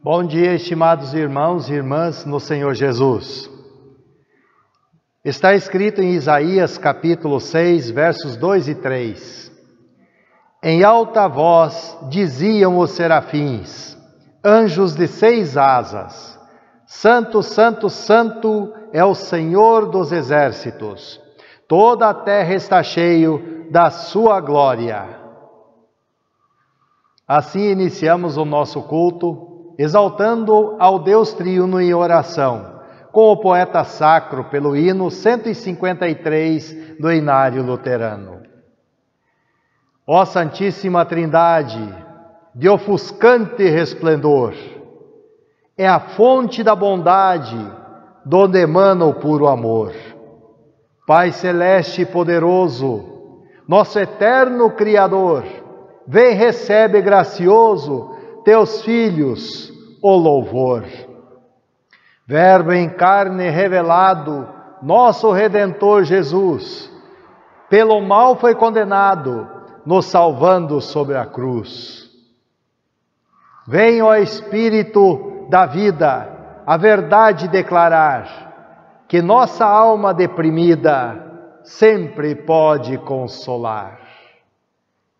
Bom dia, estimados irmãos e irmãs no Senhor Jesus. Está escrito em Isaías capítulo 6, versos 2 e 3. Em alta voz diziam os serafins, anjos de 6 asas, Santo, Santo, Santo é o Senhor dos exércitos. Toda a terra está cheia da sua glória. Assim iniciamos o nosso culto, exaltando ao Deus Triuno em oração, com o poeta sacro pelo hino 153 do Inário Luterano. Ó Santíssima Trindade, de ofuscante resplendor, é a fonte da bondade, donde emana o puro amor. Pai celeste e poderoso, nosso eterno Criador, vem recebe gracioso teus filhos o louvor. Verbo em carne revelado, nosso Redentor Jesus, pelo mal foi condenado, nos salvando sobre a cruz. Vem, ó Espírito da vida, a verdade declarar, que nossa alma deprimida sempre pode consolar.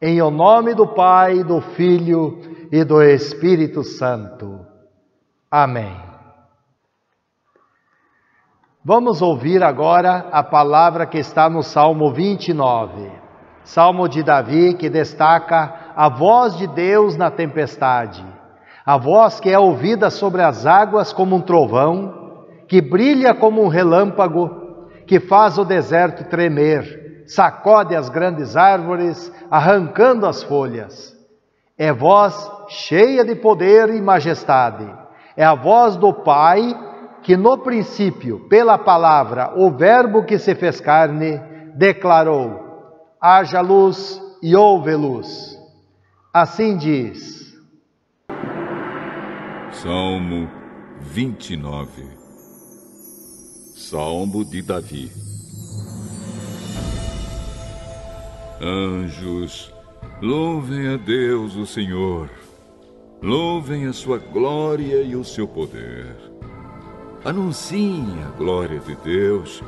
Em o nome do Pai, do Filho e do Espírito Santo. Amém. Vamos ouvir agora a palavra que está no Salmo 29. Salmo de Davi, que destaca a voz de Deus na tempestade. A voz que é ouvida sobre as águas como um trovão, que brilha como um relâmpago, que faz o deserto tremer, sacode as grandes árvores, arrancando as folhas. É voz cheia de poder e majestade. É a voz do Pai que no princípio, pela palavra, o Verbo que se fez carne, declarou: haja luz e houve luz. Assim diz. Salmo 29. Salmo de Davi. Anjos, louvem a Deus o Senhor, louvem a sua glória e o seu poder. Anunciem a glória de Deus,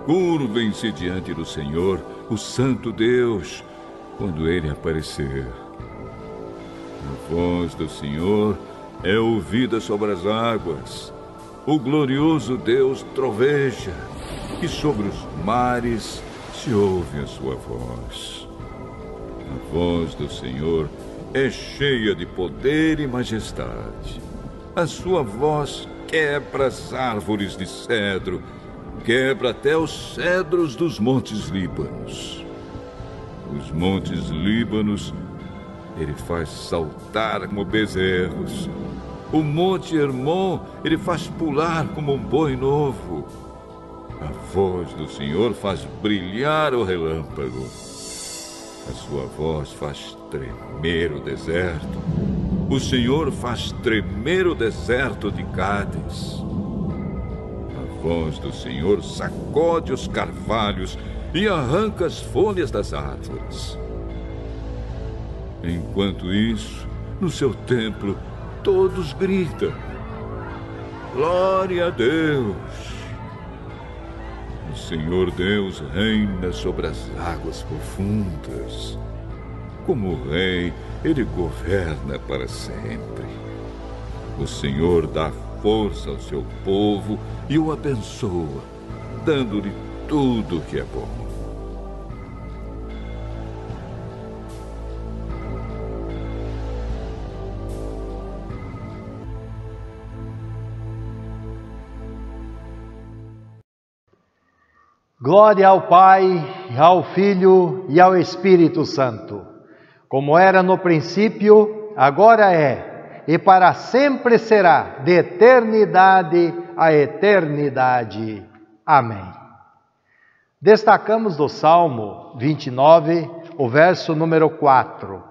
curvem-se diante do Senhor, o Santo Deus, quando Ele aparecer. A voz do Senhor é ouvida sobre as águas, o glorioso Deus troveja, e sobre os mares se ouve a sua voz. A voz do Senhor é cheia de poder e majestade. A sua voz quebra as árvores de cedro, quebra até os cedros dos montes Líbanos. Os montes Líbanos ele faz saltar como bezerros. O monte Hermon ele faz pular como um boi novo. A voz do Senhor faz brilhar o relâmpago. A sua voz faz tremer o deserto. O Senhor faz tremer o deserto de Cádiz. A voz do Senhor sacode os carvalhos e arranca as folhas das árvores. Enquanto isso, no seu templo, todos gritam: glória a Deus! O Senhor Deus reina sobre as águas profundas. Como rei, Ele governa para sempre. O Senhor dá força ao seu povo e o abençoa, dando-lhe tudo o que é bom. Glória ao Pai, ao Filho e ao Espírito Santo, como era no princípio, agora é, e para sempre será, de eternidade a eternidade. Amém. Destacamos do Salmo 29, o verso número 4.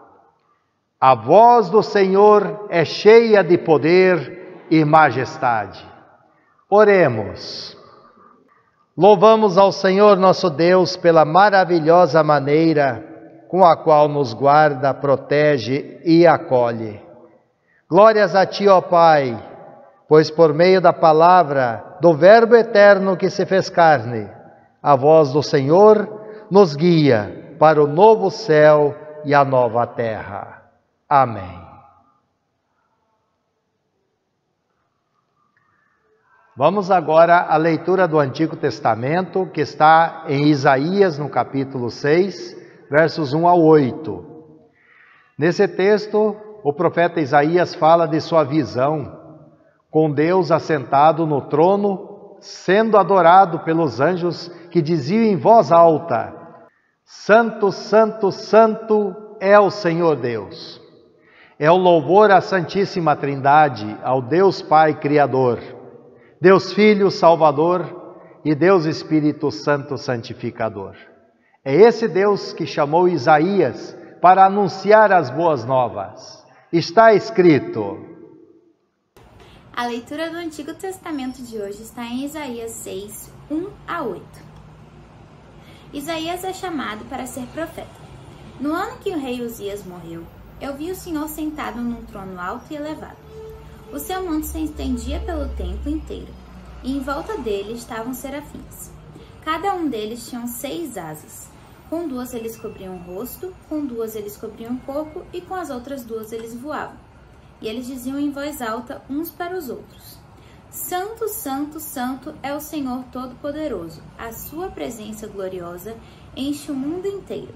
A voz do Senhor é cheia de poder e majestade. Oremos. Louvamos ao Senhor nosso Deus pela maravilhosa maneira com a qual nos guarda, protege e acolhe. Glórias a ti, ó Pai, pois por meio da palavra do Verbo eterno que se fez carne, a voz do Senhor nos guia para o novo céu e a nova terra. Amém. Vamos agora à leitura do Antigo Testamento, que está em Isaías, no capítulo 6, versos 1 ao 8. Nesse texto, o profeta Isaías fala de sua visão, com Deus assentado no trono, sendo adorado pelos anjos que diziam em voz alta: Santo, Santo, Santo é o Senhor Deus. É o louvor à Santíssima Trindade, ao Deus Pai Criador, Deus Filho Salvador e Deus Espírito Santo Santificador. É esse Deus que chamou Isaías para anunciar as boas novas. Está escrito. A leitura do Antigo Testamento de hoje está em Isaías 6, 1 a 8. Isaías é chamado para ser profeta. No ano que o rei Uzias morreu, eu vi o Senhor sentado num trono alto e elevado. O seu manto se estendia pelo templo inteiro, e em volta dele estavam serafins. Cada um deles tinha 6 asas. Com 2 eles cobriam o rosto, com 2 eles cobriam o corpo, e com as outras 2 eles voavam. E eles diziam em voz alta uns para os outros: Santo, Santo, Santo é o Senhor Todo-Poderoso. A sua presença gloriosa enche o mundo inteiro.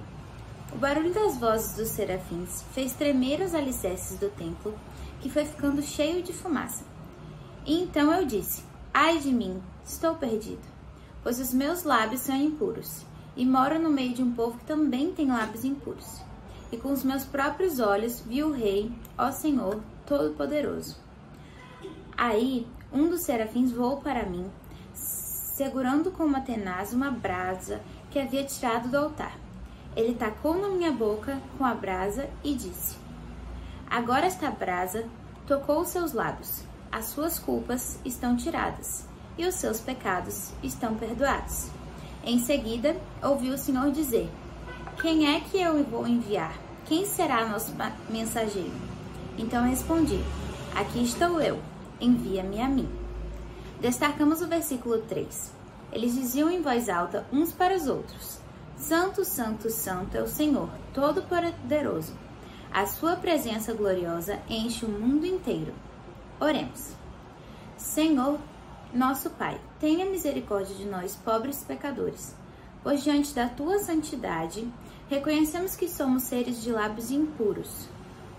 O barulho das vozes dos serafins fez tremer os alicerces do templo, que foi ficando cheio de fumaça. E então eu disse: Ai de mim, estou perdido, pois os meus lábios são impuros, e moro no meio de um povo que também tem lábios impuros. E com os meus próprios olhos vi o Rei, ó Senhor Todo-Poderoso. Aí um dos serafins voou para mim, segurando com uma tenaz uma brasa que havia tirado do altar. Ele tacou na minha boca com a brasa e disse: Agora esta brasa tocou os seus lábios, as suas culpas estão tiradas e os seus pecados estão perdoados. Em seguida, ouvi o Senhor dizer: Quem é que eu vou enviar? Quem será nosso mensageiro? Então eu respondi: Aqui estou eu, envia-me a mim. Destacamos o versículo 3. Eles diziam em voz alta uns para os outros: Santo, Santo, Santo é o Senhor Todo-Poderoso. A sua presença gloriosa enche o mundo inteiro. Oremos. Senhor, nosso Pai, tenha misericórdia de nós, pobres pecadores, pois diante da tua santidade, reconhecemos que somos seres de lábios impuros.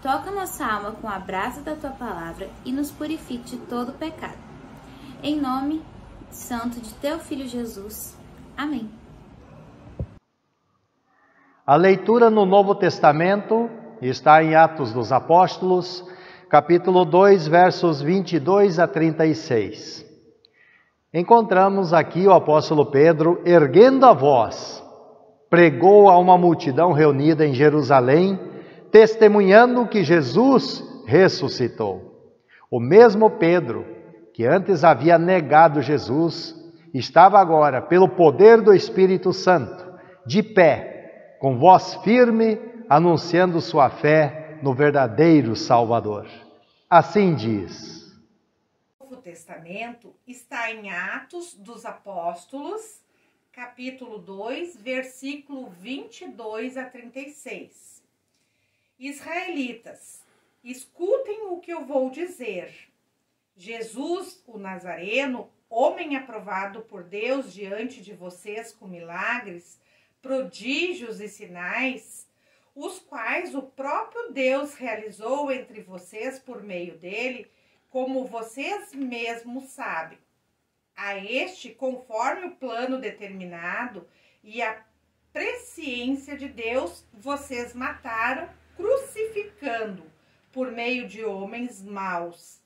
Toca nossa alma com a brasa da tua palavra e nos purifique de todo pecado. Em nome santo de teu Filho Jesus. Amém. A leitura no Novo Testamento está em Atos dos Apóstolos, capítulo 2, versos 22 a 36. Encontramos aqui o apóstolo Pedro erguendo a voz, pregou a uma multidão reunida em Jerusalém, testemunhando que Jesus ressuscitou. O mesmo Pedro, que antes havia negado Jesus, estava agora, pelo poder do Espírito Santo, de pé, com voz firme, anunciando sua fé no verdadeiro Salvador. Assim diz. O Novo Testamento está em Atos dos Apóstolos, capítulo 2, versículo 22 a 36. Israelitas, escutem o que eu vou dizer. Jesus, o Nazareno, homem aprovado por Deus diante de vocês com milagres, prodígios e sinais, os quais o próprio Deus realizou entre vocês por meio dele, como vocês mesmos sabem. A este, conforme o plano determinado e a presciência de Deus, vocês mataram, crucificando por meio de homens maus.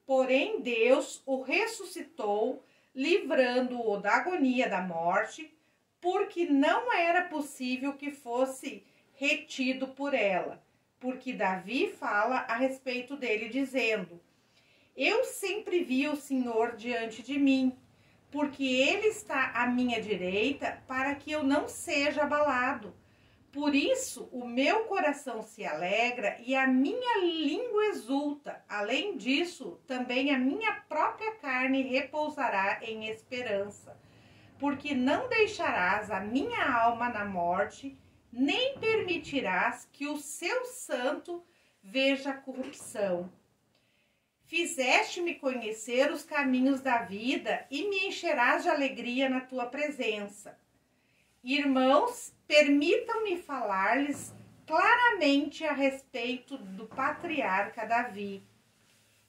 Porém, Deus o ressuscitou, livrando-o da agonia da morte, porque não era possível que fosse retido por ela. Porque Davi fala a respeito dele, dizendo: Eu sempre vi o Senhor diante de mim, porque ele está à minha direita, para que eu não seja abalado. Por isso o meu coração se alegra e a minha língua exulta. Além disso, também a minha própria carne repousará em esperança, porque não deixarás a minha alma na morte, nem permitirás que o seu santo veja corrupção. Fizeste-me conhecer os caminhos da vida e me encherás de alegria na tua presença. Irmãos, permitam-me falar-lhes claramente a respeito do patriarca Davi.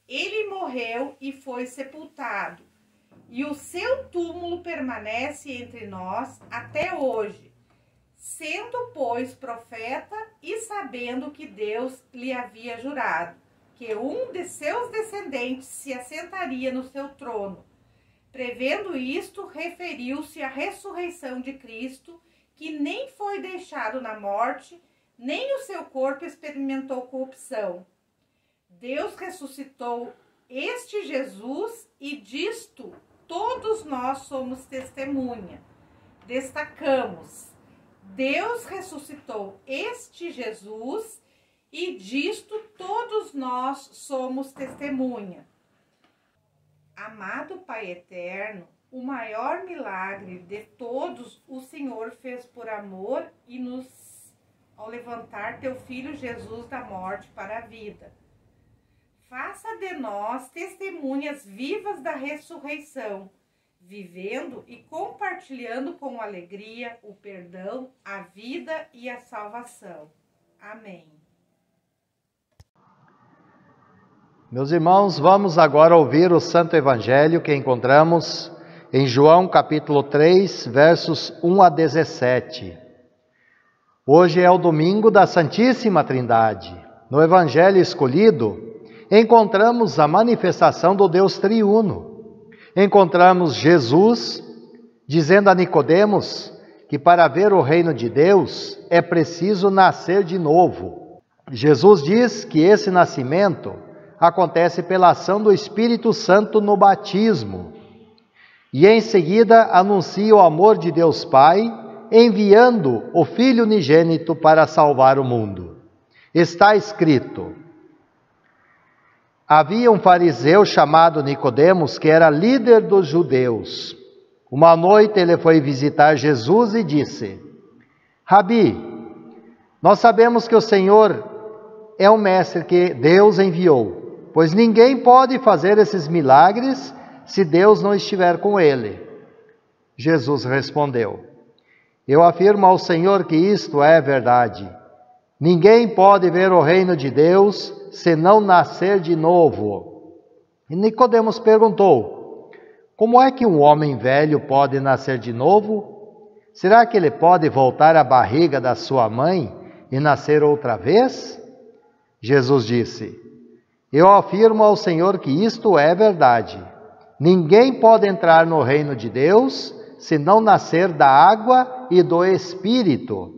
Ele morreu e foi sepultado, e o seu túmulo permanece entre nós até hoje, sendo, pois, profeta e sabendo que Deus lhe havia jurado que um de seus descendentes se assentaria no seu trono. Prevendo isto, referiu-se à ressurreição de Cristo, que nem foi deixado na morte, nem o seu corpo experimentou corrupção. Deus ressuscitou este Jesus e disto todos nós somos testemunha. Destacamos: Deus ressuscitou este Jesus e disto todos nós somos testemunha. Amado Pai eterno, o maior milagre de todos o Senhor fez por amor e ao levantar teu Filho Jesus da morte para a vida. Faça de nós testemunhas vivas da ressurreição, vivendo e compartilhando com alegria o perdão, a vida e a salvação. Amém. Meus irmãos, vamos agora ouvir o Santo Evangelho que encontramos em João capítulo 3, versos 1 a 17. Hoje é o domingo da Santíssima Trindade. No Evangelho escolhido, encontramos a manifestação do Deus triuno. Encontramos Jesus dizendo a Nicodemos que para ver o reino de Deus é preciso nascer de novo. Jesus diz que esse nascimento acontece pela ação do Espírito Santo no batismo. E em seguida anuncia o amor de Deus Pai, enviando o Filho unigênito para salvar o mundo. Está escrito: havia um fariseu chamado Nicodemos, que era líder dos judeus. Uma noite ele foi visitar Jesus e disse: Rabi, nós sabemos que o Senhor é o mestre que Deus enviou, pois ninguém pode fazer esses milagres se Deus não estiver com ele. Jesus respondeu: eu afirmo ao Senhor que isto é verdade. Ninguém pode ver o reino de Deus se não nascer de novo. E Nicodemos perguntou: como é que um homem velho pode nascer de novo? Será que ele pode voltar à barriga da sua mãe e nascer outra vez? Jesus disse: eu afirmo ao Senhor que isto é verdade. Ninguém pode entrar no reino de Deus se não nascer da água e do Espírito.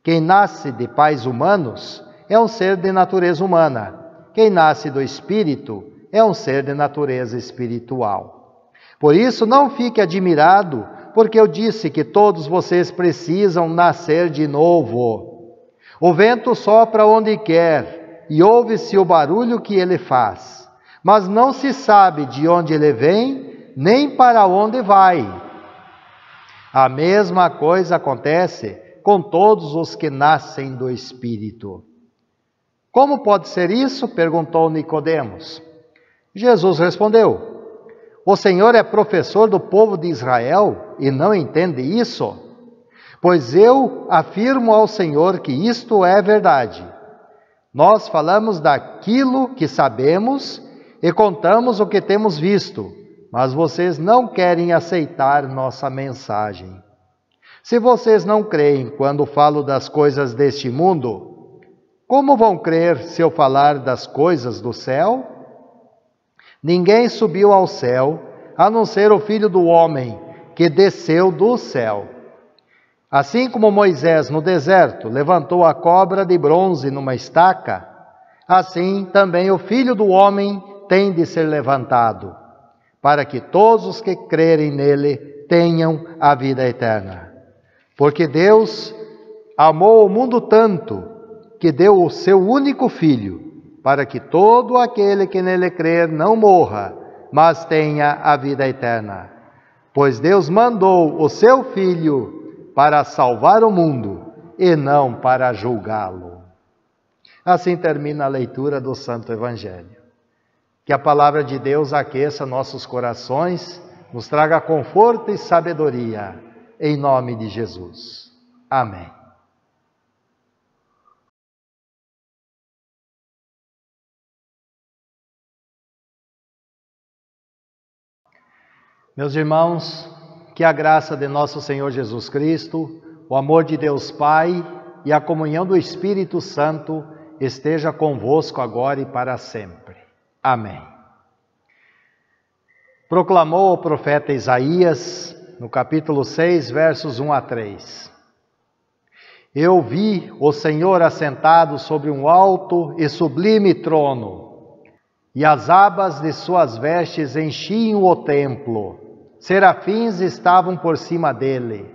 Quem nasce de pais humanos é um ser de natureza humana. Quem nasce do Espírito é um ser de natureza espiritual. Por isso, não fique admirado, porque eu disse que todos vocês precisam nascer de novo. O vento sopra onde quer e ouve-se o barulho que ele faz, mas não se sabe de onde ele vem, nem para onde vai. A mesma coisa acontece com todos os que nascem do Espírito. Como pode ser isso? Perguntou Nicodemos. Jesus respondeu: o Senhor é professor do povo de Israel e não entende isso? Pois eu afirmo ao Senhor que isto é verdade. Nós falamos daquilo que sabemos e contamos o que temos visto, mas vocês não querem aceitar nossa mensagem. Se vocês não creem quando falo das coisas deste mundo, como vão crer se eu falar das coisas do céu? Ninguém subiu ao céu, a não ser o Filho do Homem, que desceu do céu. Assim como Moisés no deserto levantou a cobra de bronze numa estaca, assim também o Filho do Homem tem de ser levantado, para que todos os que crerem nele tenham a vida eterna. Porque Deus amou o mundo tanto que deu o seu único Filho, para que todo aquele que nele crer não morra, mas tenha a vida eterna. Pois Deus mandou o seu Filho para salvar o mundo e não para julgá-lo. Assim termina a leitura do Santo Evangelho. Que a palavra de Deus aqueça nossos corações, nos traga conforto e sabedoria, em nome de Jesus. Amém. Meus irmãos, que a graça de nosso Senhor Jesus Cristo, o amor de Deus Pai e a comunhão do Espírito Santo esteja convosco agora e para sempre. Amém. Proclamou o profeta Isaías, no capítulo 6, versos 1 a 3. Eu vi o Senhor assentado sobre um alto e sublime trono, e as abas de suas vestes enchiam o templo. Serafins estavam por cima dele,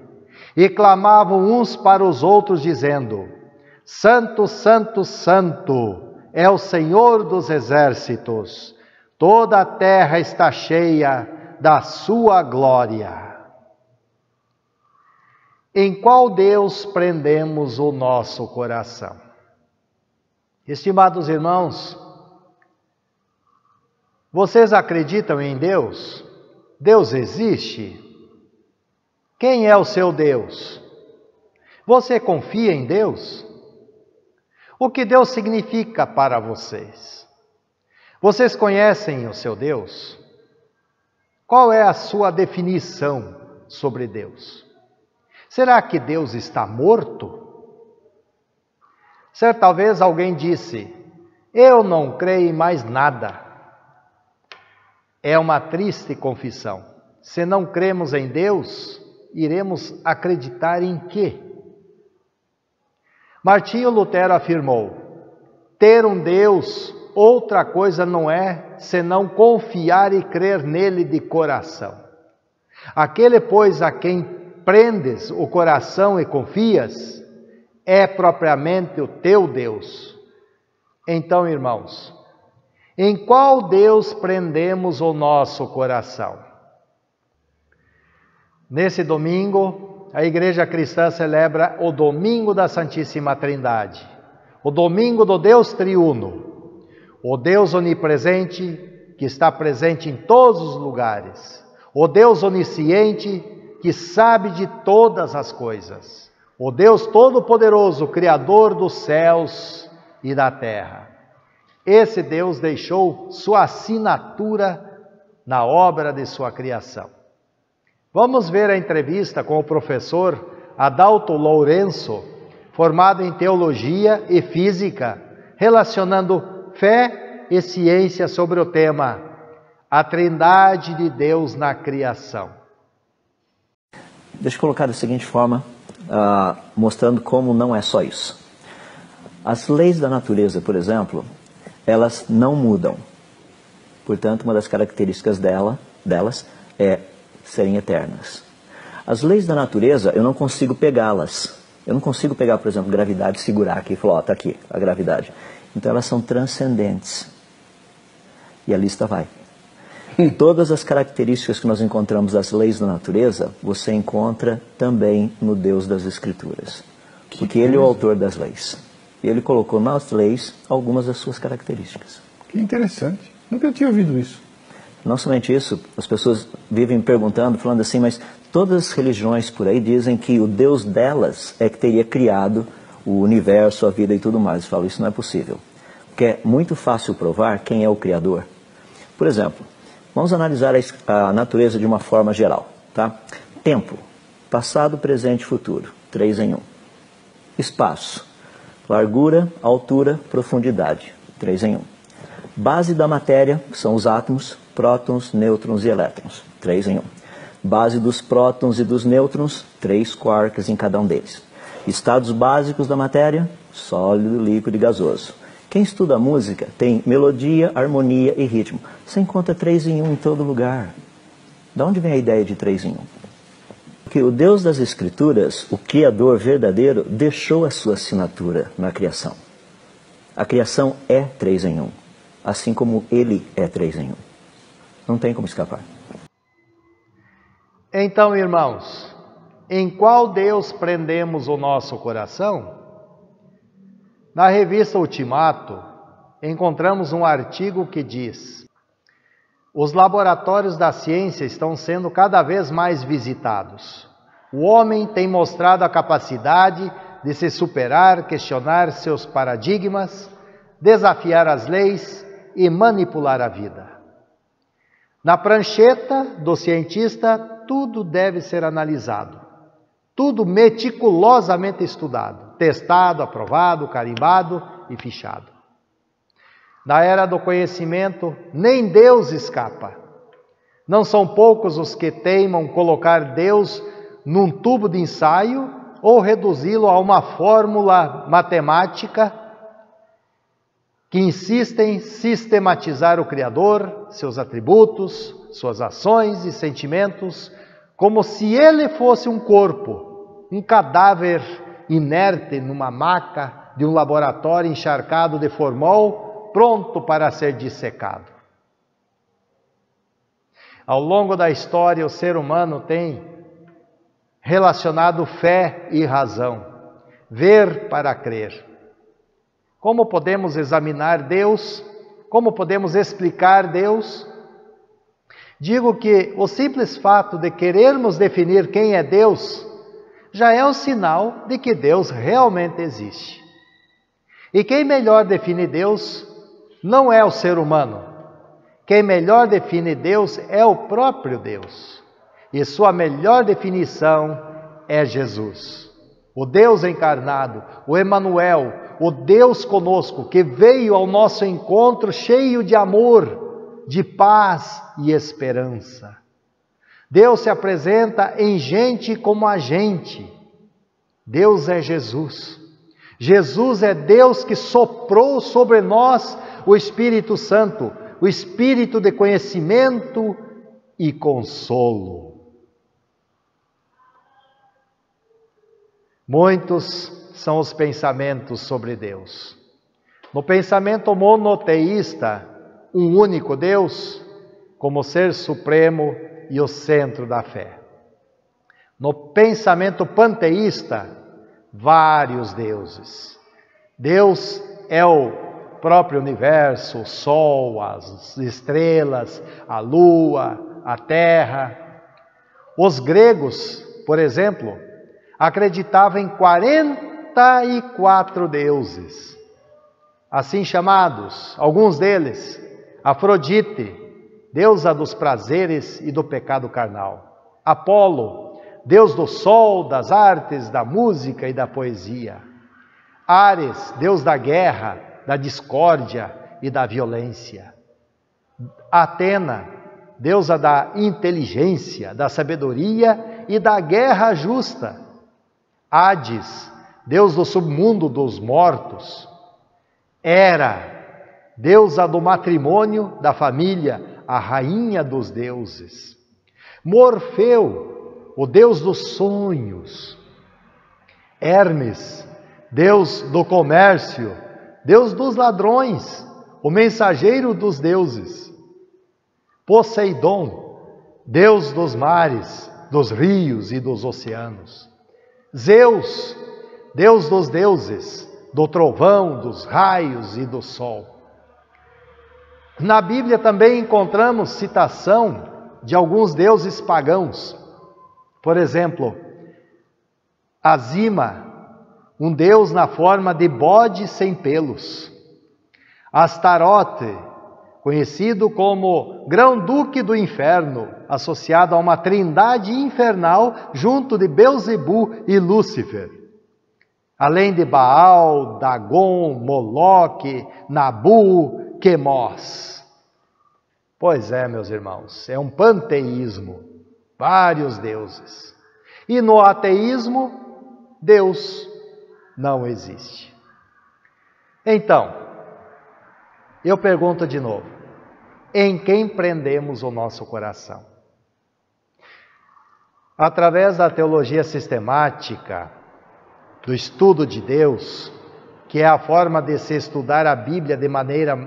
e clamavam uns para os outros, dizendo: Santo, Santo, Santo é o Senhor dos exércitos, toda a terra está cheia da sua glória. Em qual Deus prendemos o nosso coração? Estimados irmãos, vocês acreditam em Deus? Deus existe? Quem é o seu Deus? Você confia em Deus? O que Deus significa para vocês? Vocês conhecem o seu Deus? Qual é a sua definição sobre Deus? Será que Deus está morto? Certa vez alguém disse: eu não creio em mais nada. É uma triste confissão. Se não cremos em Deus, iremos acreditar em quê? Martinho Lutero afirmou: ter um Deus, outra coisa não é, senão confiar e crer nele de coração. Aquele, pois, a quem prendes o coração e confias, é propriamente o teu Deus. Então, irmãos, em qual Deus prendemos o nosso coração? Nesse domingo, a Igreja Cristã celebra o Domingo da Santíssima Trindade, o Domingo do Deus Triuno, o Deus onipresente que está presente em todos os lugares, o Deus onisciente que sabe de todas as coisas, o Deus Todo-Poderoso, Criador dos céus e da terra. Esse Deus deixou sua assinatura na obra de sua criação. Vamos ver a entrevista com o professor Adalto Lourenço, formado em Teologia e Física, relacionando fé e ciência sobre o tema A Trindade de Deus na Criação. Deixa eu colocar da seguinte forma, mostrando como não é só isso. As leis da natureza, por exemplo, elas não mudam. Portanto, uma das características delas é serem eternas. As leis da natureza, eu não consigo pegá-las. Eu não consigo pegar, por exemplo, gravidade, segurar aqui e falar, ó, está aqui a gravidade. Então elas são transcendentes. E a lista vai. Todas as características que nós encontramos das leis da natureza, você encontra também no Deus das Escrituras. Porque Ele é o autor das leis. E Ele colocou nas leis algumas das suas características. Que interessante. Nunca tinha ouvido isso. Não somente isso, as pessoas vivem perguntando, falando assim, mas todas as religiões por aí dizem que o Deus delas é que teria criado o universo, a vida e tudo mais. Eu falo, isso não é possível. Porque é muito fácil provar quem é o Criador. Por exemplo, vamos analisar a natureza de uma forma geral, tá? Tempo, passado, presente e futuro, 3 em 1. Espaço, largura, altura, profundidade, 3 em 1. Base da matéria, são os átomos, prótons, nêutrons e elétrons, 3 em 1. Base dos prótons e dos nêutrons, 3 quarks em cada um deles. Estados básicos da matéria, sólido, líquido e gasoso. Quem estuda música tem melodia, harmonia e ritmo. Você encontra 3 em 1 em todo lugar. De onde vem a ideia de 3 em 1? que o Deus das Escrituras, o Criador verdadeiro, deixou a sua assinatura na criação. A criação é 3 em 1, assim como Ele é 3 em 1. Não tem como escapar. Então, irmãos, em qual Deus prendemos o nosso coração? Na revista Ultimato, encontramos um artigo que diz: os laboratórios da ciência estão sendo cada vez mais visitados. O homem tem mostrado a capacidade de se superar, questionar seus paradigmas, desafiar as leis e manipular a vida. Na prancheta do cientista, tudo deve ser analisado, tudo meticulosamente estudado, testado, aprovado, carimbado e fichado. Na era do conhecimento, nem Deus escapa. Não são poucos os que teimam colocar Deus num tubo de ensaio ou reduzi-lo a uma fórmula matemática, que insistem em sistematizar o Criador, seus atributos, suas ações e sentimentos, como se ele fosse um corpo, um cadáver inerte numa maca de um laboratório encharcado de formol, pronto para ser dissecado. Ao longo da história, o ser humano tem relacionado fé e razão, ver para crer. Como podemos examinar Deus? Como podemos explicar Deus? Digo que o simples fato de querermos definir quem é Deus já é um sinal de que Deus realmente existe. E quem melhor define Deus não é o ser humano. Quem melhor define Deus é o próprio Deus. E sua melhor definição é Jesus. O Deus encarnado, o Emanuel, o Deus conosco, que veio ao nosso encontro cheio de amor, de paz e esperança. Deus se apresenta em gente como a gente. Deus é Jesus. Jesus é Deus que soprou sobre nós o Espírito Santo, o Espírito de conhecimento e consolo. Muitos são os pensamentos sobre Deus. No pensamento monoteísta, um único Deus, como ser supremo e o centro da fé. No pensamento panteísta, vários deuses. Deus é o próprio universo, o sol, as estrelas, a lua, a terra. Os gregos, por exemplo, acreditavam em 44 deuses, assim chamados, alguns deles, Afrodite, deusa dos prazeres e do pecado carnal. Apolo, deus do sol, das artes, da música e da poesia. Ares, deus da guerra, da discórdia e da violência. Atena, deusa da inteligência, da sabedoria e da guerra justa. Hades, deus do submundo dos mortos. Hera, deusa do matrimônio, da família, a rainha dos deuses. Morfeu, o deus dos sonhos. Hermes, deus do comércio, deus dos ladrões, o mensageiro dos deuses. Poseidon, deus dos mares, dos rios e dos oceanos. Zeus, deus dos deuses, do trovão, dos raios e do sol. Na Bíblia também encontramos citação de alguns deuses pagãos. Por exemplo, Azima, um deus na forma de bode sem pelos. Astarote, conhecido como grão-duque do inferno, associado a uma trindade infernal junto de Belzebu e Lúcifer. Além de Baal, Dagon, Moloque, Nabu, Quemos. Pois é, meus irmãos, é um panteísmo, vários deuses. E no ateísmo, Deus não existe. Então, eu pergunto de novo, em quem prendemos o nosso coração? Através da teologia sistemática, do estudo de Deus, que é a forma de se estudar a Bíblia de maneira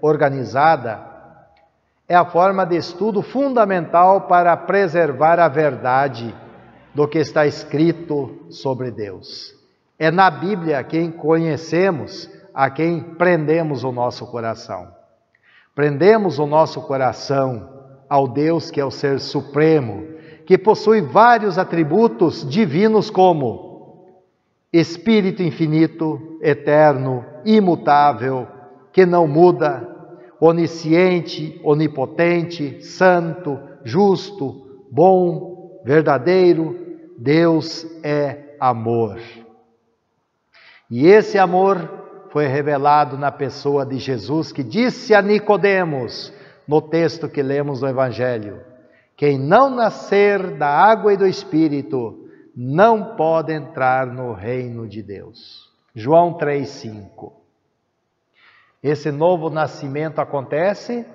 organizada, é a forma de estudo fundamental para preservar a verdade do que está escrito sobre Deus. É na Bíblia quem conhecemos, a quem prendemos o nosso coração. Prendemos o nosso coração ao Deus que é o Ser Supremo, que possui vários atributos divinos como Espírito infinito, eterno, imutável, que não muda, onisciente, onipotente, santo, justo, bom, verdadeiro. Deus é amor. E esse amor foi revelado na pessoa de Jesus, que disse a Nicodemos, no texto que lemos no Evangelho: quem não nascer da água e do Espírito não pode entrar no reino de Deus. João 3,5. Esse novo nascimento acontece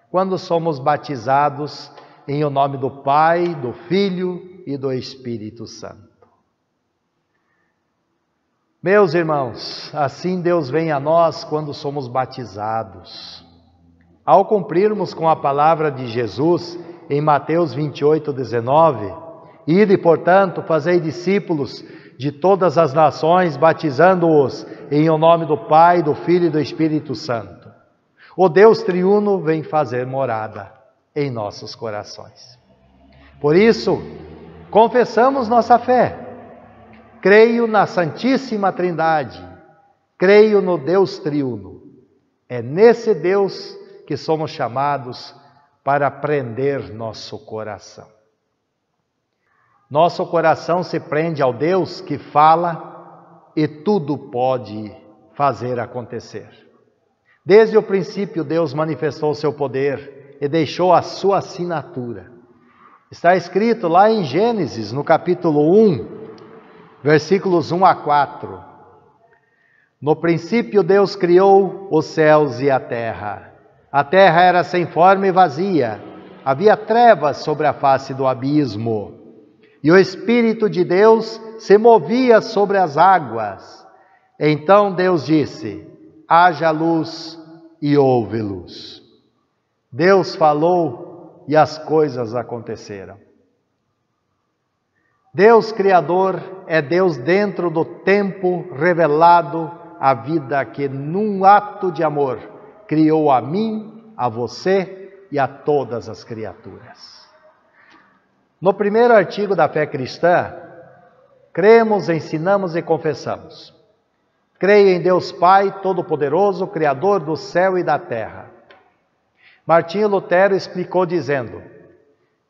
quando somos batizados em o nome do Pai, do Filho e do Espírito Santo. Meus irmãos, assim Deus vem a nós quando somos batizados. Ao cumprirmos com a palavra de Jesus em Mateus 28:19, ide, portanto, fazei discípulos de todas as nações, batizando-os em o nome do Pai, do Filho e do Espírito Santo. O Deus triuno vem fazer morada em nossos corações. Por isso, confessamos nossa fé. Creio na Santíssima Trindade, creio no Deus triuno. É nesse Deus que somos chamados para prender nosso coração. Nosso coração se prende ao Deus que fala e tudo pode fazer acontecer. Desde o princípio, Deus manifestou seu poder e deixou a sua assinatura. Está escrito lá em Gênesis, no capítulo 1, versículos 1 a 4. No princípio Deus criou os céus e a terra. A terra era sem forma e vazia. Havia trevas sobre a face do abismo. E o Espírito de Deus se movia sobre as águas. Então Deus disse: haja luz, e houve luz. Deus falou e as coisas aconteceram. Deus Criador é Deus dentro do tempo revelado à vida que, num ato de amor, criou a mim, a você e a todas as criaturas. No primeiro artigo da fé cristã, cremos, ensinamos e confessamos. Creio em Deus Pai Todo-Poderoso, Criador do céu e da terra. Martinho Lutero explicou dizendo: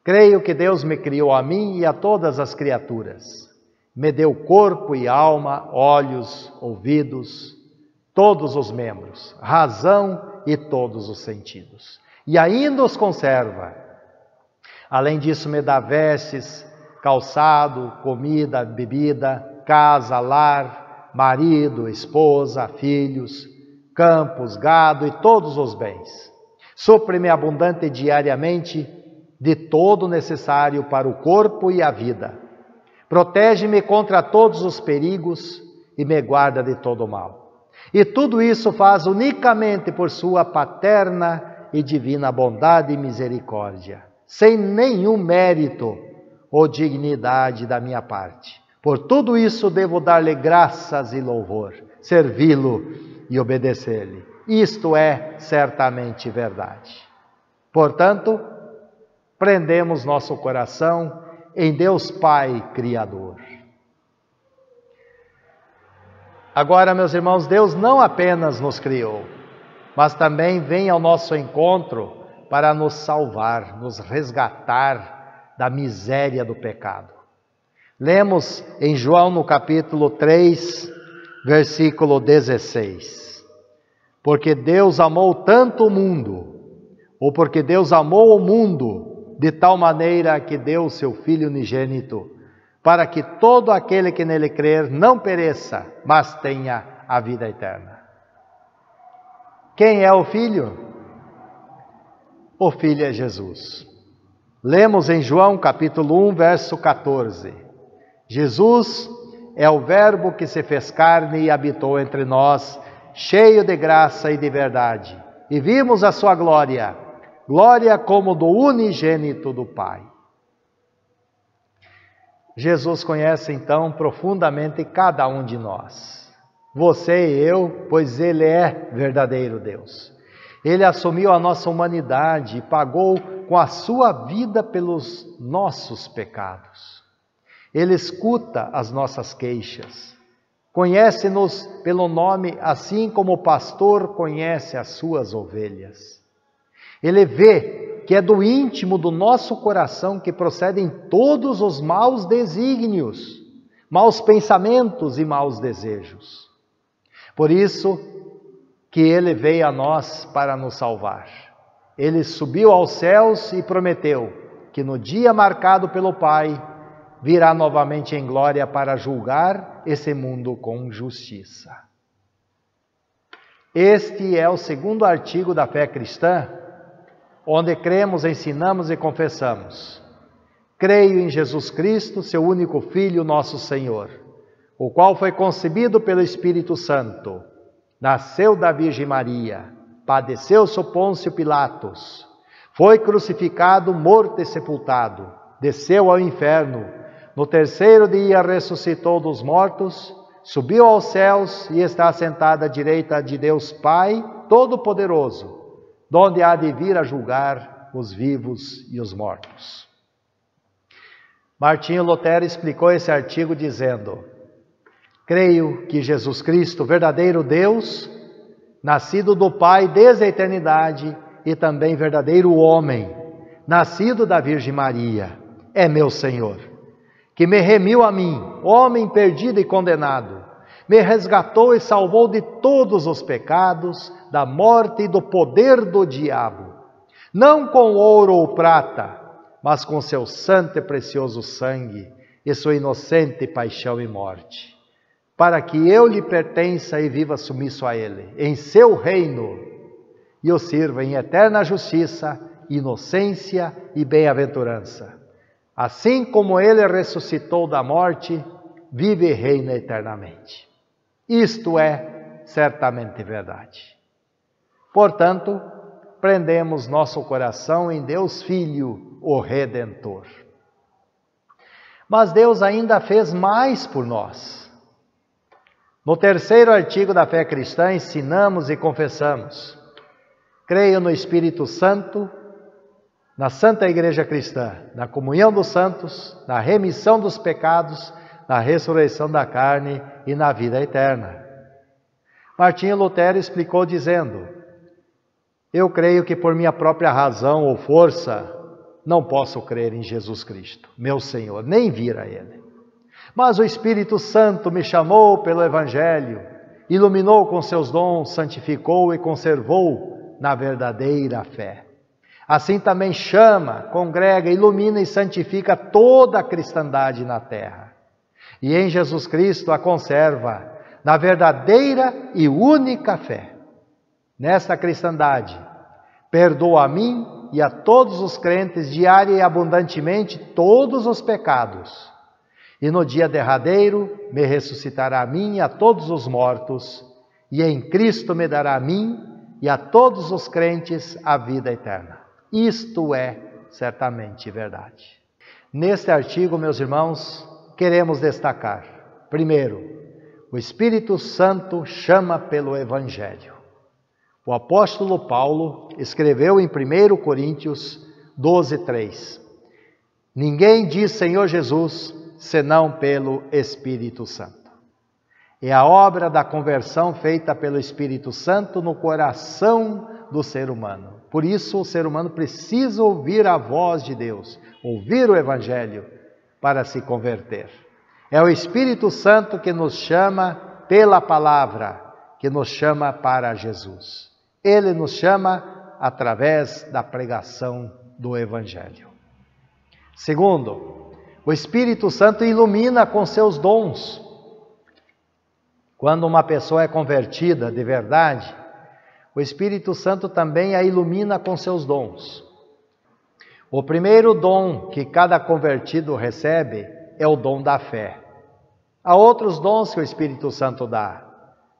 creio que Deus me criou a mim e a todas as criaturas. Me deu corpo e alma, olhos, ouvidos, todos os membros, razão e todos os sentidos. E ainda os conserva. Além disso, me dá vestes, calçado, comida, bebida, casa, lar, marido, esposa, filhos, campos, gado e todos os bens. Supre-me abundante diariamente de todo o necessário para o corpo e a vida. Protege-me contra todos os perigos e me guarda de todo o mal. E tudo isso faz unicamente por sua paterna e divina bondade e misericórdia, sem nenhum mérito ou dignidade da minha parte. Por tudo isso devo dar-lhe graças e louvor, servi-lo e obedecer-lhe. Isto é certamente verdade. Portanto, prendemos nosso coração em Deus Pai Criador. Agora, meus irmãos, Deus não apenas nos criou, mas também vem ao nosso encontro para nos salvar, nos resgatar da miséria do pecado. Lemos em João no capítulo 3, versículo 16. Porque Deus amou tanto o mundo, ou porque Deus amou o mundo de tal maneira que deu o seu Filho unigênito, para que todo aquele que nele crer não pereça, mas tenha a vida eterna. Quem é o Filho? O Filho é Jesus. Lemos em João capítulo 1, verso 14. Jesus é o Verbo que se fez carne e habitou entre nós, cheio de graça e de verdade. E vimos a sua glória, glória como do unigênito do Pai. Jesus conhece então profundamente cada um de nós. Você e eu, pois Ele é verdadeiro Deus. Ele assumiu a nossa humanidade e pagou com a sua vida pelos nossos pecados. Ele escuta as nossas queixas. Conhece-nos pelo nome, assim como o pastor conhece as suas ovelhas. Ele vê que é do íntimo do nosso coração que procedem todos os maus desígnios, maus pensamentos e maus desejos. Por isso que Ele veio a nós para nos salvar. Ele subiu aos céus e prometeu que no dia marcado pelo Pai, virá novamente em glória para julgar esse mundo com justiça. Este é o segundo artigo da fé cristã, onde cremos, ensinamos e confessamos. Creio em Jesus Cristo, seu único Filho, nosso Senhor, o qual foi concebido pelo Espírito Santo, nasceu da Virgem Maria, padeceu sob Pôncio Pilatos, foi crucificado, morto e sepultado, desceu ao inferno, no terceiro dia ressuscitou dos mortos, subiu aos céus e está sentado à direita de Deus Pai Todo-Poderoso, donde há de vir a julgar os vivos e os mortos. Martinho Lutero explicou esse artigo dizendo: creio que Jesus Cristo, verdadeiro Deus, nascido do Pai desde a eternidade e também verdadeiro homem, nascido da Virgem Maria, é meu Senhor, que me remiu a mim, homem perdido e condenado, me resgatou e salvou de todos os pecados, da morte e do poder do diabo, não com ouro ou prata, mas com seu santo e precioso sangue e sua inocente paixão e morte, para que eu lhe pertença e viva sumiço a Ele, em seu reino, e o sirva em eterna justiça, inocência e bem-aventurança. Assim como Ele ressuscitou da morte, vive e reina eternamente. Isto é certamente verdade. Portanto, prendemos nosso coração em Deus Filho, o Redentor. Mas Deus ainda fez mais por nós. No terceiro artigo da fé cristã, ensinamos e confessamos: creio no Espírito Santo, na Santa Igreja Cristã, na comunhão dos santos, na remissão dos pecados, na ressurreição da carne e na vida eterna. Martinho Lutero explicou dizendo: eu creio que por minha própria razão ou força não posso crer em Jesus Cristo, meu Senhor, nem vir a Ele. Mas o Espírito Santo me chamou pelo Evangelho, iluminou com seus dons, santificou e conservou na verdadeira fé. Assim também chama, congrega, ilumina e santifica toda a cristandade na terra. E em Jesus Cristo a conserva na verdadeira e única fé. Nesta cristandade, perdoa a mim e a todos os crentes diária e abundantemente todos os pecados. E no dia derradeiro me ressuscitará a mim e a todos os mortos, e em Cristo me dará a mim e a todos os crentes a vida eterna. Isto é certamente verdade. Neste artigo, meus irmãos, queremos destacar: primeiro, o Espírito Santo chama pelo Evangelho. O apóstolo Paulo escreveu em 1 Coríntios 12:3: ninguém diz Senhor Jesus, senão pelo Espírito Santo. É a obra da conversão feita pelo Espírito Santo no coração do ser humano. Por isso o ser humano precisa ouvir a voz de Deus, ouvir o Evangelho para se converter. É o Espírito Santo que nos chama pela palavra, que nos chama para Jesus. Ele nos chama através da pregação do Evangelho. Segundo, o Espírito Santo ilumina com seus dons. Quando uma pessoa é convertida de verdade, o Espírito Santo também a ilumina com seus dons. O primeiro dom que cada convertido recebe é o dom da fé. Há outros dons que o Espírito Santo dá,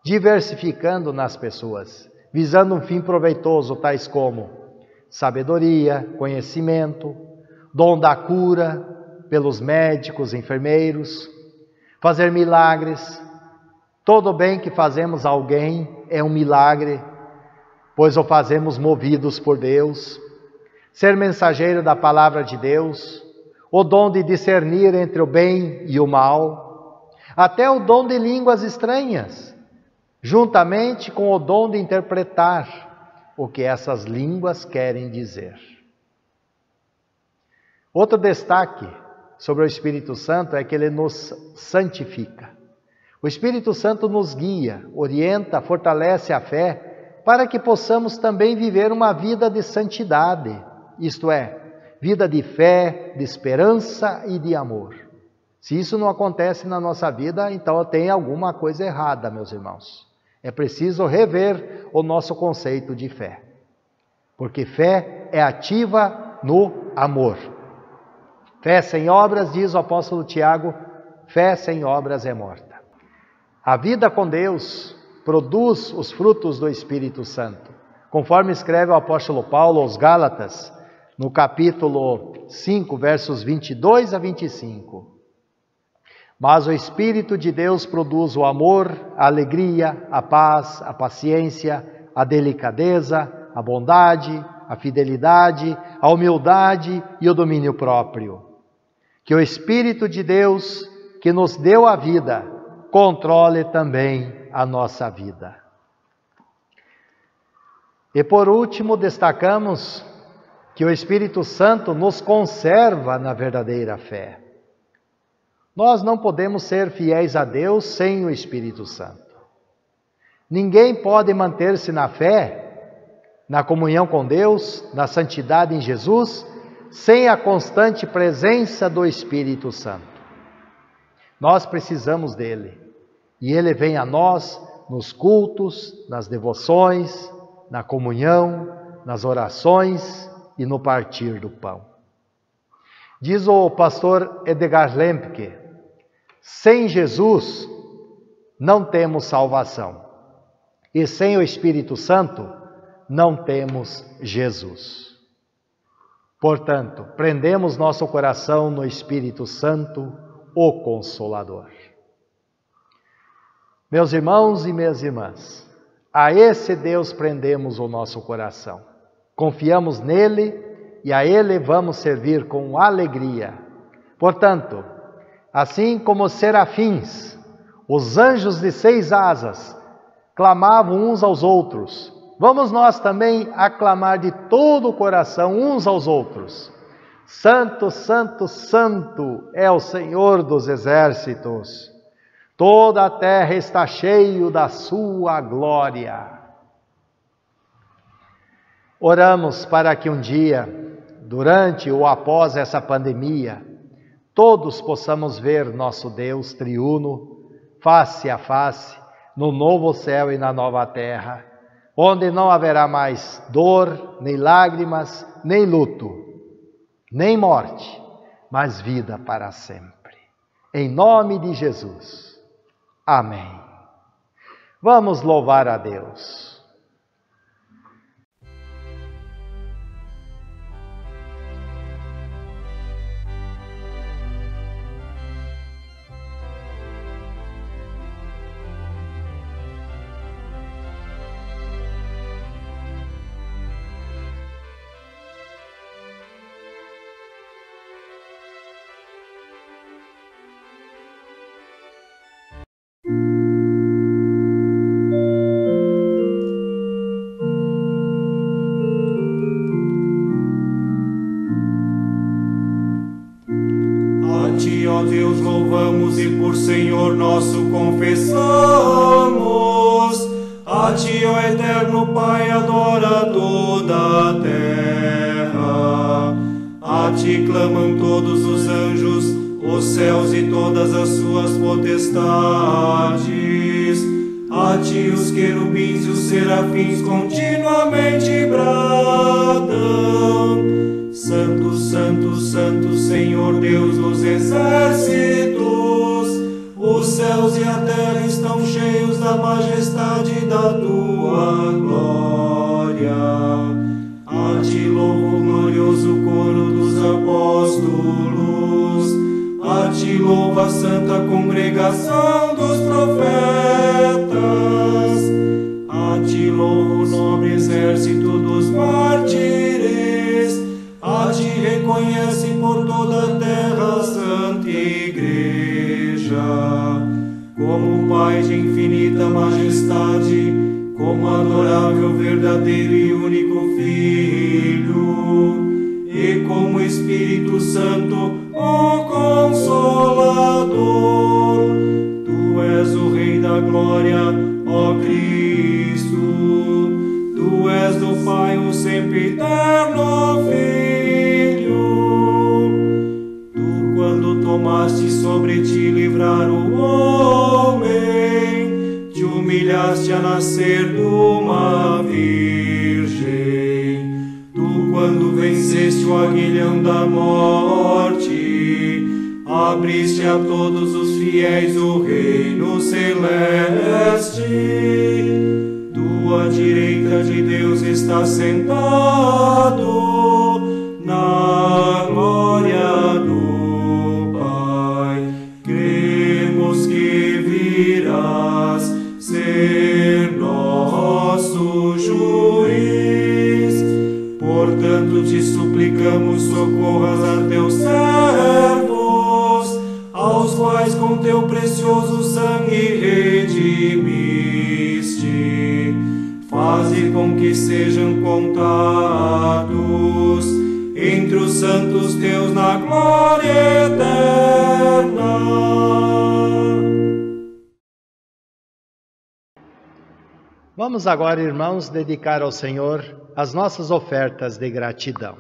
diversificando nas pessoas, visando um fim proveitoso, tais como sabedoria, conhecimento, dom da cura pelos médicos, enfermeiros, fazer milagres. Todo bem que fazemos a alguém é um milagre, pois o fazemos movidos por Deus. Ser mensageiro da palavra de Deus, o dom de discernir entre o bem e o mal, até o dom de línguas estranhas, juntamente com o dom de interpretar o que essas línguas querem dizer. Outro destaque sobre o Espírito Santo é que ele nos santifica. O Espírito Santo nos guia, orienta, fortalece a fé, para que possamos também viver uma vida de santidade, isto é, vida de fé, de esperança e de amor. Se isso não acontece na nossa vida, então tem alguma coisa errada, meus irmãos. É preciso rever o nosso conceito de fé, porque fé é ativa no amor. Fé sem obras, diz o apóstolo Tiago, fé sem obras é morta. A vida com Deus produz os frutos do Espírito Santo, conforme escreve o apóstolo Paulo aos Gálatas, no capítulo 5, versos 22 a 25. Mas o Espírito de Deus produz o amor, a alegria, a paz, a paciência, a delicadeza, a bondade, a fidelidade, a humildade e o domínio próprio. Que o Espírito de Deus, que nos deu a vida, controle também a nossa vida. E por último, destacamos que o Espírito Santo nos conserva na verdadeira fé. Nós não podemos ser fiéis a Deus sem o Espírito Santo. Ninguém pode manter-se na fé, na comunhão com Deus, na santidade em Jesus, sem a constante presença do Espírito Santo. Nós precisamos dele, e ele vem a nós nos cultos, nas devoções, na comunhão, nas orações e no partir do pão. Diz o pastor Edgar Lemke, sem Jesus não temos salvação, e sem o Espírito Santo não temos Jesus. Portanto, prendemos nosso coração no Espírito Santo, o Consolador. Meus irmãos e minhas irmãs, a esse Deus prendemos o nosso coração. Confiamos nele e a ele vamos servir com alegria. Portanto, assim como os serafins, os anjos de 6 asas, clamavam uns aos outros, vamos nós também aclamar de todo o coração uns aos outros. Santo, Santo, Santo é o Senhor dos exércitos. Toda a terra está cheia da sua glória. Oramos para que um dia, durante ou após essa pandemia, todos possamos ver nosso Deus triuno, face a face, no novo céu e na nova terra, onde não haverá mais dor, nem lágrimas, nem luto, nem morte, mas vida para sempre. Em nome de Jesus. Amém. Vamos louvar a Deus. Ó Deus, louvamos e por Senhor nosso confessamos. A Ti, ó eterno Pai, adora toda a terra. A Ti clamam todos os anjos, os céus e todas as suas potestades. A Ti os querubins e os serafins continuamente bradam. Santo, Santo, Senhor Deus dos exércitos. Os céus e a terra estão cheios da majestade da tua glória. A ti louvo o glorioso coro dos apóstolos. A ti louvo a santa congregação dos profetas. A ti louvo o nobre exército dos mártires. A ti reconhece por toda a terra a santa igreja. Como Pai de infinita majestade, como adorável, verdadeiro e único Filho, e como Espírito Santo, o Consolador. Tu és o Rei da glória, ó Cristo. Tu és do Pai o sempre eterno Filho. Tu, quando tomaste sobre ti livrar o homem, te humilhaste a nascer de uma virgem. Tu, quando venceste o aguilhão da morte, abriste a todos os fiéis o reino celeste. Tu, à direita de Deus, estás sentado na glória do Pai. Cremos que virás ser nosso juiz. Portanto, te suplicamos, socorras a teus servos, aos quais com teu precioso sangue redimiste. Faze com que sejam contados entre os santos teus na glória eterna. Vamos agora, irmãos, dedicar ao Senhor as nossas ofertas de gratidão.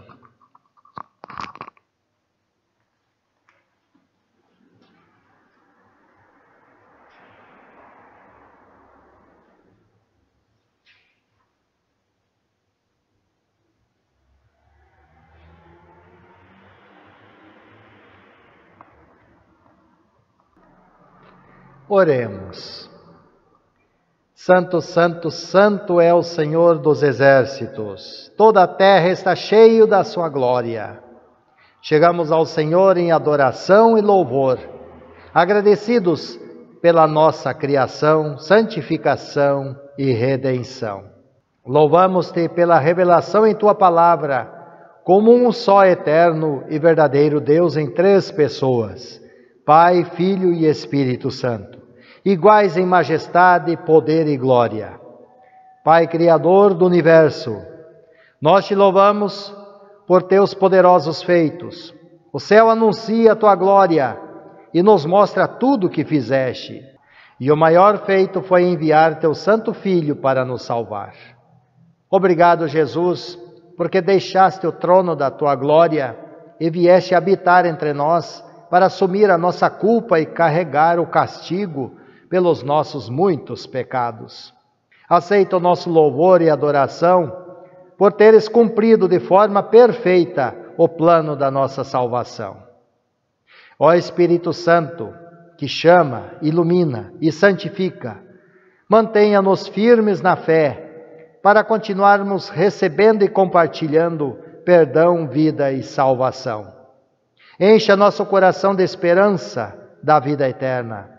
Oremos. Santo, santo, santo é o Senhor dos exércitos. Toda a terra está cheia da sua glória. Chegamos ao Senhor em adoração e louvor, agradecidos pela nossa criação, santificação e redenção. Louvamos-te pela revelação em tua palavra, como um só eterno e verdadeiro Deus em três pessoas, Pai, Filho e Espírito Santo, iguais em majestade, poder e glória. Pai Criador do Universo, nós te louvamos por teus poderosos feitos. O céu anuncia a tua glória e nos mostra tudo o que fizeste. E o maior feito foi enviar teu Santo Filho para nos salvar. Obrigado, Jesus, porque deixaste o trono da tua glória e vieste habitar entre nós para assumir a nossa culpa e carregar o castigo pelos nossos muitos pecados. Aceita o nosso louvor e adoração por teres cumprido de forma perfeita o plano da nossa salvação. Ó Espírito Santo, que chama, ilumina e santifica, mantenha-nos firmes na fé para continuarmos recebendo e compartilhando perdão, vida e salvação. Encha nosso coração de esperança da vida eterna.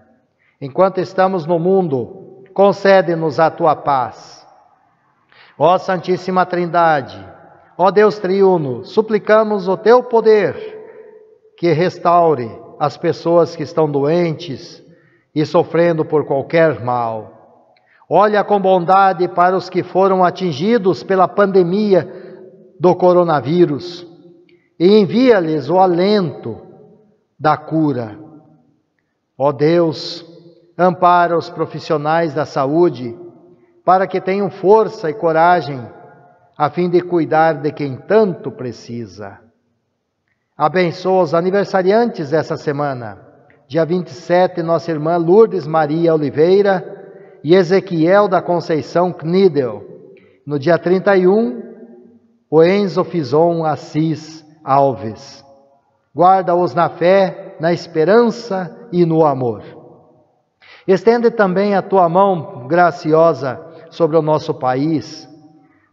Enquanto estamos no mundo, concede-nos a tua paz. Ó Santíssima Trindade, ó Deus triuno, suplicamos o teu poder que restaure as pessoas que estão doentes e sofrendo por qualquer mal. Olha com bondade para os que foram atingidos pela pandemia do coronavírus e envia-lhes o alento da cura. Ó Deus, ampara os profissionais da saúde para que tenham força e coragem a fim de cuidar de quem tanto precisa. Abençoa os aniversariantes dessa semana. Dia 27, nossa irmã Lourdes Maria Oliveira e Ezequiel da Conceição Knidel. No dia 31, o Enzo Fison Assis Alves. Guarda-os na fé, na esperança e no amor. Estende também a tua mão graciosa sobre o nosso país,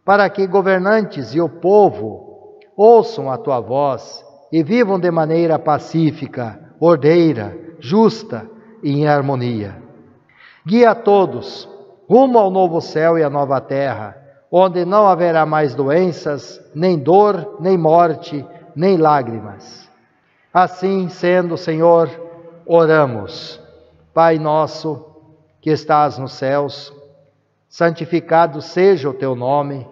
para que governantes e o povo ouçam a tua voz e vivam de maneira pacífica, ordeira, justa e em harmonia. Guia a todos rumo ao novo céu e à nova terra, onde não haverá mais doenças, nem dor, nem morte, nem lágrimas. Assim sendo, Senhor, oramos. Pai nosso, que estás nos céus, santificado seja o teu nome,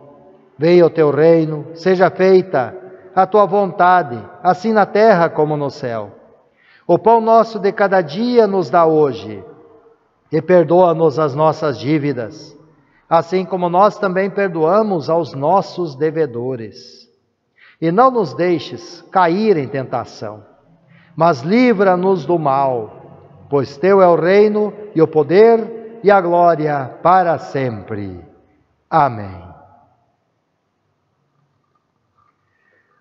venha o teu reino, seja feita a tua vontade, assim na terra como no céu. O pão nosso de cada dia nos dá hoje, e perdoa-nos as nossas dívidas, assim como nós também perdoamos aos nossos devedores. E não nos deixes cair em tentação, mas livra-nos do mal, pois teu é o reino e o poder e a glória para sempre. Amém.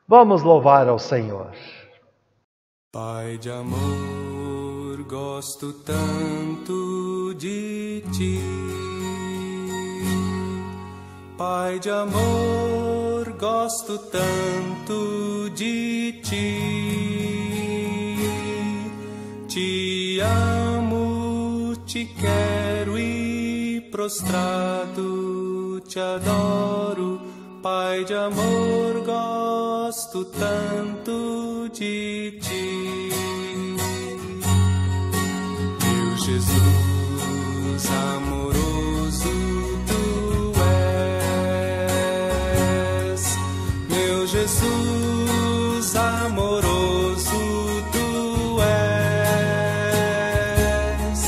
Vamos louvar ao Senhor. Pai de amor, gosto tanto de ti. Pai de amor, gosto tanto de ti. Te amo, te quero e prostrado te adoro. Pai de amor, gosto tanto de ti. Meu Jesus amoroso tu és. Meu Jesus amoroso tu és.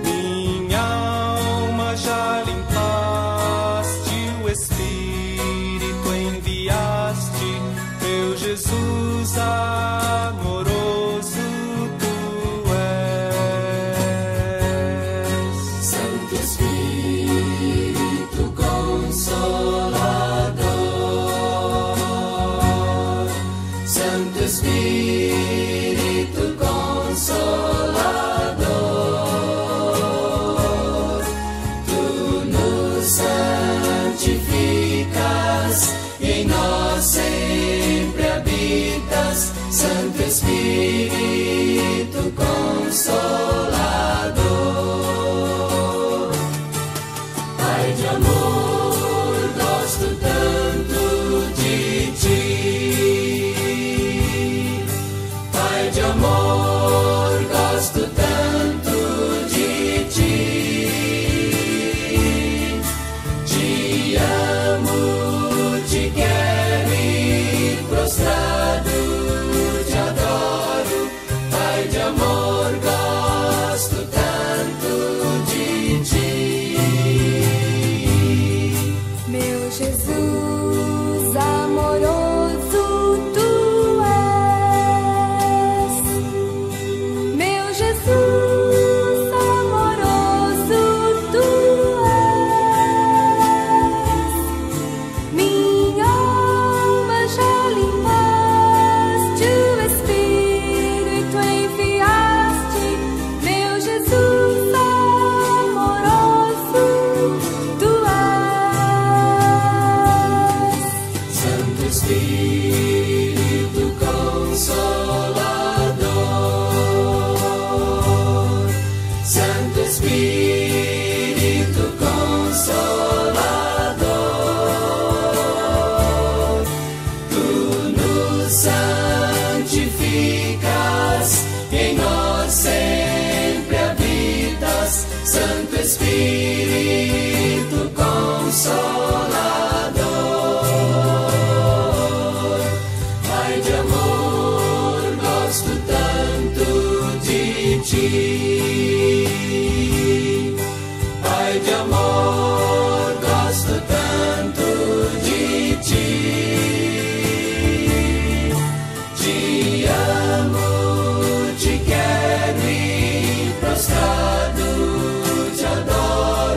Minha alma já limpaste, o Espírito enviaste. Meu Jesus amoroso tu és. Santo Espírito Consolador, Santo Espírito Consolador, tu nos santificas e em nós sempre habitas. Santo Espírito Consolador. Pai de amor, gosto tanto de ti. Pai de amor, gosto tanto de ti. Te amo, te quero e prostrado te adoro. Pai de amor, gosto tanto de ti. Meu Jesus amoroso tu és. Meu Jesus amoroso tu és. Minha alma já limpaste, o Espírito enviaste. Meu Jesus amoroso tu és. Santo Espírito Consolador, Santo Espírito Consolador, tu nos santificas e em nós sempre habitas. Santo Espírito Consolador. Pai de amor, gosto tanto de ti. Pai de amor, gosto tanto de ti. Te amo, te quero e prostrado te adoro.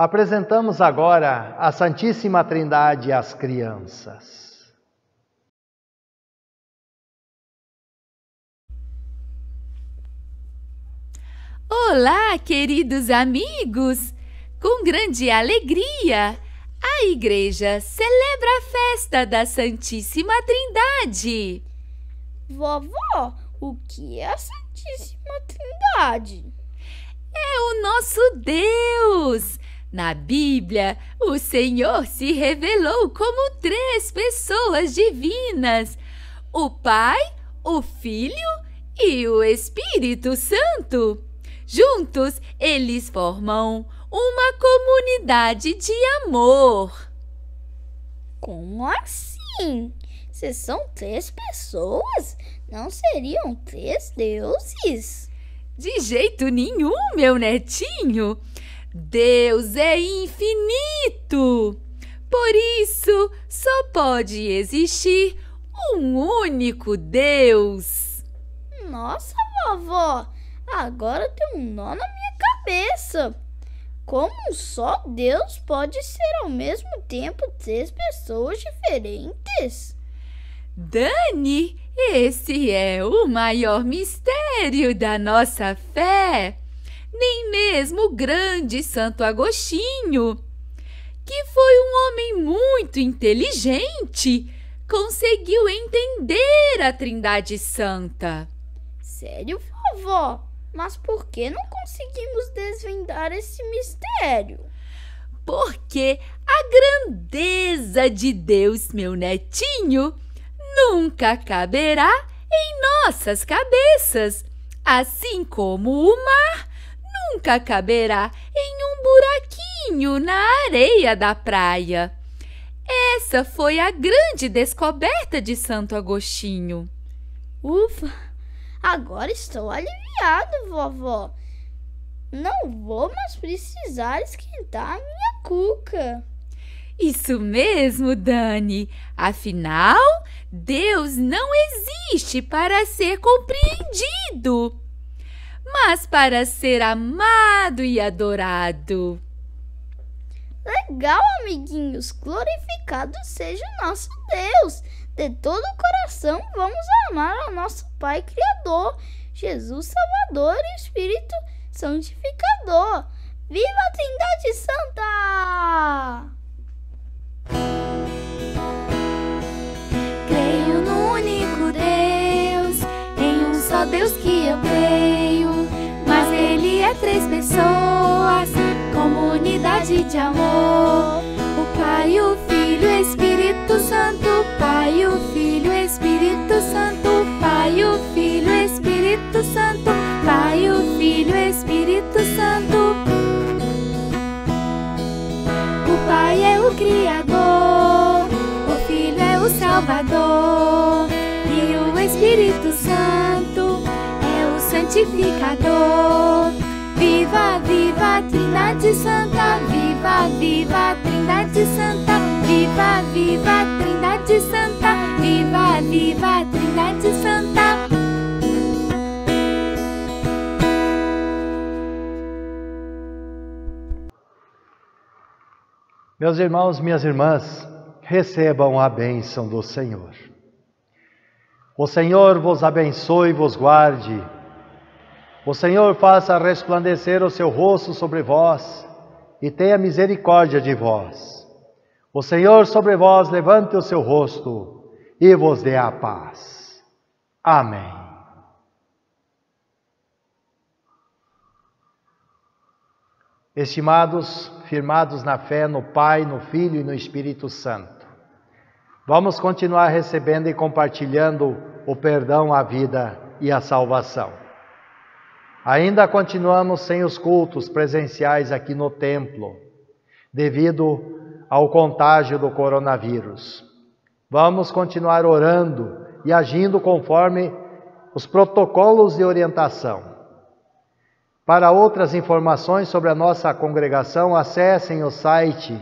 Apresentamos agora a Santíssima Trindade às crianças. Olá, queridos amigos! Com grande alegria, a Igreja celebra a festa da Santíssima Trindade. Vovó, o que é a Santíssima Trindade? É o nosso Deus! Na Bíblia, o Senhor se revelou como 3 pessoas divinas: o Pai, o Filho e o Espírito Santo. Juntos, eles formam uma comunidade de amor. Como assim? Se são 3 pessoas, não seriam 3 deuses? De jeito nenhum, meu netinho. Deus é infinito. Por isso, só pode existir um único Deus. Nossa, vovó, agora tem um nó na minha cabeça. Como um só Deus pode ser ao mesmo tempo 3 pessoas diferentes? Dani, esse é o maior mistério da nossa fé. Nem mesmo o grande Santo Agostinho, que foi um homem muito inteligente, conseguiu entender a Trindade Santa. Sério, vovó? Mas por que não conseguimos desvendar esse mistério? Porque a grandeza de Deus, meu netinho, nunca caberá em nossas cabeças, assim como o mar nunca caberá em um buraquinho na areia da praia. Essa foi a grande descoberta de Santo Agostinho. Ufa, agora estou aliviado, vovó. Não vou mais precisar esquentar a minha cuca. Isso mesmo, Dani. Afinal, Deus não existe para ser compreendido, mas para ser amado e adorado. Legal, amiguinhos. Glorificado seja o nosso Deus. De todo o coração, vamos amar ao nosso Pai Criador, Jesus Salvador e Espírito Santificador. Viva a Trindade Santa! Creio no único Deus, em um só Deus que eu creio, mas Ele é 3 pessoas, comunidade de amor. O Pai, o Filho e o Espírito Santo, o Pai, o Filho e o Espírito Santo, o Pai, o Filho e o Espírito Santo, o Pai, o Filho e o Espírito Santo. O Pai é o Criador, o Filho é o Salvador e o Espírito Santo é o Santificador. Viva, viva a Trindade Santa, viva, viva a Trindade Santa, viva, viva a Trindade Santa, viva, viva a Trindade Santa. Meus irmãos, minhas irmãs, recebam a bênção do Senhor. O Senhor vos abençoe e vos guarde. O Senhor faça resplandecer o seu rosto sobre vós e tenha misericórdia de vós. O Senhor sobre vós levante o seu rosto e vos dê a paz. Amém. Estimados, firmados na fé no Pai, no Filho e no Espírito Santo, vamos continuar recebendo e compartilhando o perdão, a vida e a salvação. Ainda continuamos sem os cultos presenciais aqui no templo, devido ao contágio do coronavírus. Vamos continuar orando e agindo conforme os protocolos de orientação. Para outras informações sobre a nossa congregação, acessem o site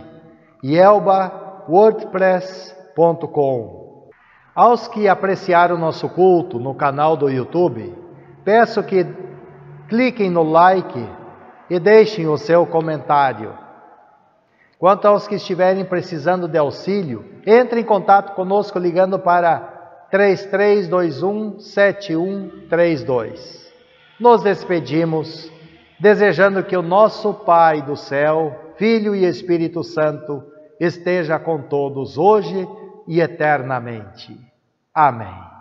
yelbawordpress.com. Aos que apreciaram o nosso culto no canal do YouTube, peço que cliquem no like e deixem o seu comentário. Quanto aos que estiverem precisando de auxílio, entre em contato conosco ligando para 3321-7132. Nos despedimos, desejando que o nosso Pai do céu, Filho e Espírito Santo esteja com todos hoje e eternamente. Amém.